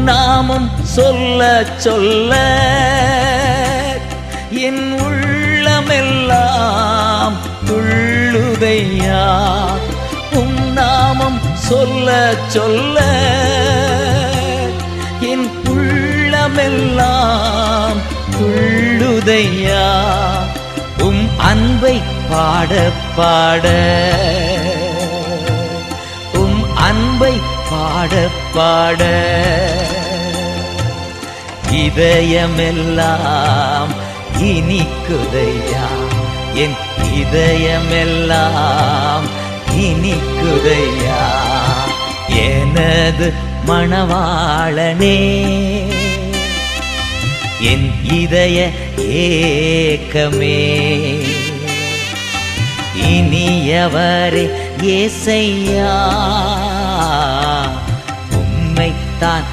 நாமம் சொல்ல சொல்ல என் உள்ளமெல்லாம் துள்ளுதையா. உம் நாமம் சொல்ல சொல்ல என் உள்ளமெல்லாம் துள்ளுதையா. உம் அன்பை பாட பாட உம் அன்பை பாட பாட இதயமெல்லாம் இனிக்குதையா. என் இதயமெல்லாம் இனிக்குதையா. எனது மணவாளனே என் இதய ஏக்கமே, இனியவரே ஏசையா, உம்மைத்தான்